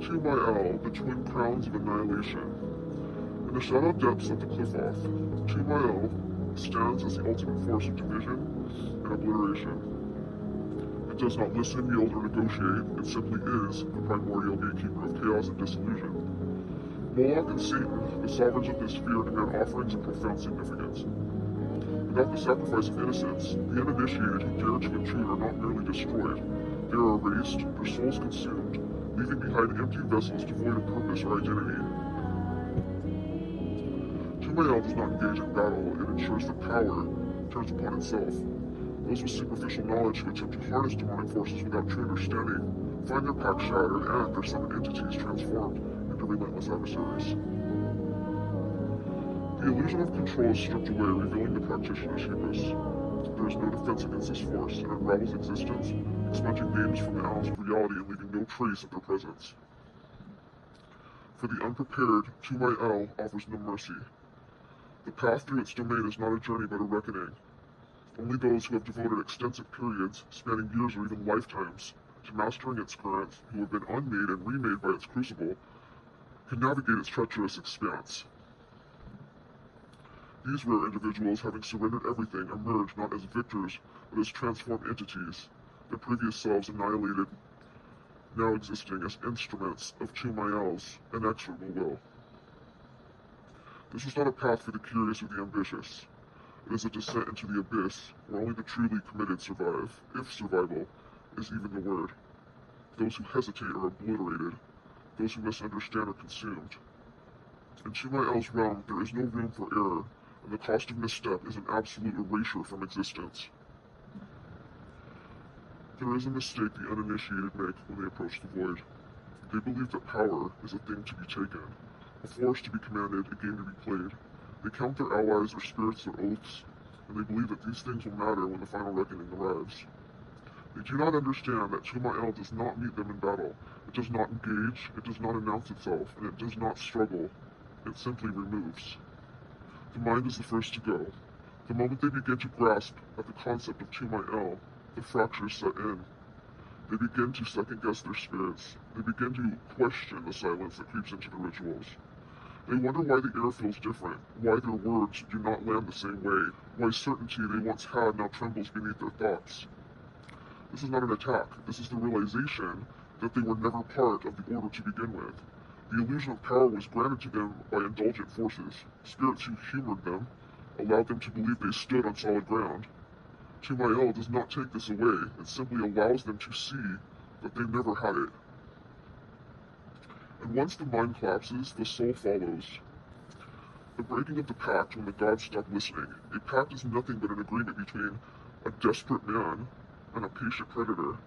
Thaumiel, the twin crowns of annihilation. In the shadowed depths of the cliff-off, Thaumiel stands as the ultimate force of division and obliteration. It does not listen, yield, or negotiate, it simply is the primordial gatekeeper of chaos and disillusion. Moloch and Satan, the sovereigns of this sphere, demand offerings of profound significance. Without the sacrifice of innocence, the uninitiated who dare to intrude are not merely destroyed, they are erased, their souls consumed, leaving behind empty vessels devoid of purpose or identity. Thaumiel does not engage in battle, it ensures that power turns upon itself. Those with superficial knowledge who attempt to harness demonic forces without true understanding find their pact shattered and their summoned entities transformed into relentless adversaries. The illusion of control is stripped away, revealing the practitioner's hubris. There is no defense against this force, and it unravels existence, expunging names from the annals of reality and leaving no trace of their presence. For the unprepared, Thaumiel offers no mercy. The path through its domain is not a journey but a reckoning. Only those who have devoted extensive periods, spanning years or even lifetimes, to mastering its current, who have been unmade and remade by its crucible, can navigate its treacherous expanse. These rare individuals, having surrendered everything, emerge not as victors, but as transformed entities, their previous selves annihilated, now existing as instruments of Thaumiel's inexorable will. This is not a path for the curious or the ambitious. It is a descent into the abyss, where only the truly committed survive, if survival is even the word. Those who hesitate are obliterated, those who misunderstand are consumed. In Thaumiel's realm, there is no room for error, and the cost of misstep is an absolute erasure from existence. There is a mistake the uninitiated make when they approach the void. They believe that power is a thing to be taken, a force to be commanded, a game to be played. They count their allies, their spirits, their oaths, and they believe that these things will matter when the final reckoning arrives. They do not understand that Thaumiel does not meet them in battle. It does not engage, it does not announce itself, and it does not struggle. It simply removes. The mind is the first to go. The moment they begin to grasp at the concept of Thaumiel, the fractures set in. They begin to second-guess their spirits. They begin to question the silence that creeps into the rituals. They wonder why the air feels different, why their words do not land the same way, why certainty they once had now trembles beneath their thoughts. This is not an attack. This is the realization that they were never part of the order to begin with. The illusion of power was granted to them by indulgent forces, spirits who humored them, allowed them to believe they stood on solid ground. Thaumiel does not take this away, it simply allows them to see that they never had it. And once the mind collapses, the soul follows. The breaking of the pact when the gods stop listening. A pact is nothing but an agreement between a desperate man and a patient predator.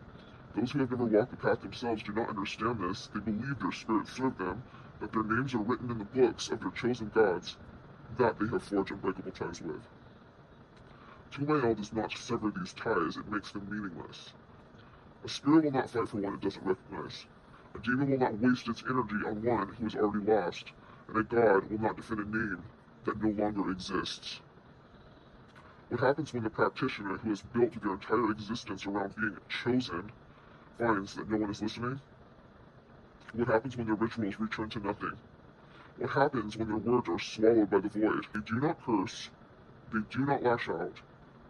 Those who have never walked the path themselves do not understand this. They believe their spirits serve them, that their names are written in the books of their chosen gods, that they have forged unbreakable ties with. Thaumiel does not sever these ties, it makes them meaningless. A spirit will not fight for one it doesn't recognize. A demon will not waste its energy on one who is already lost, and a god will not defend a name that no longer exists. What happens when the practitioner who has built their entire existence around being chosen finds that no one is listening? What happens when their rituals return to nothing? What happens when their words are swallowed by the void? They do not curse, they do not lash out,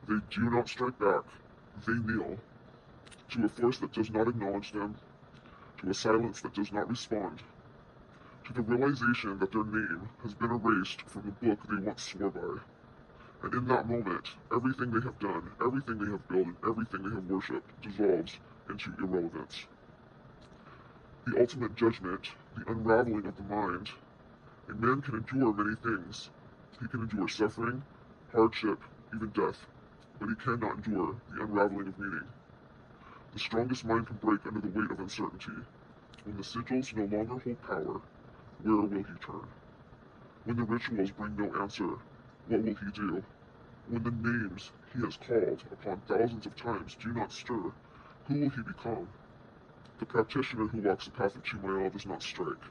they do not strike back, they kneel to a force that does not acknowledge them, to a silence that does not respond, to the realization that their name has been erased from the book they once swore by. And in that moment, everything they have done, everything they have built, and everything they have worshipped dissolves into irrelevance. The ultimate judgment, the unraveling of the mind. A man can endure many things. He can endure suffering, hardship, even death, but he cannot endure the unraveling of meaning. The strongest mind can break under the weight of uncertainty. When the sigils no longer hold power, where will he turn? When the rituals bring no answer, what will he do? When the names he has called upon thousands of times do not stir, who will he become? The practitioner who walks the path of Thaumiel does not strike.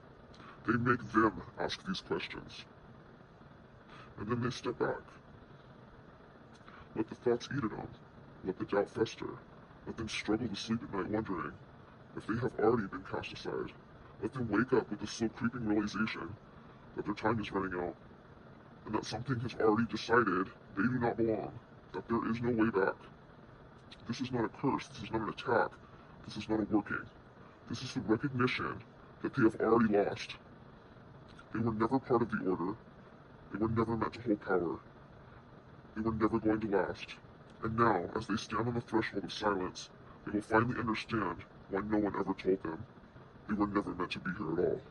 They make them ask these questions. And then they step back. Let the thoughts eat at them. Let the doubt fester. Let them struggle to sleep at night wondering if they have already been cast aside. Let them wake up with the slow creeping realization that their time is running out, and that something has already decided they do not belong, that there is no way back. This is not a curse, this is not an attack, this is not a working. This is the recognition that they have already lost. They were never part of the Order. They were never meant to hold power. They were never going to last. And now, as they stand on the threshold of silence, they will finally understand why no one ever told them they were never meant to be here at all.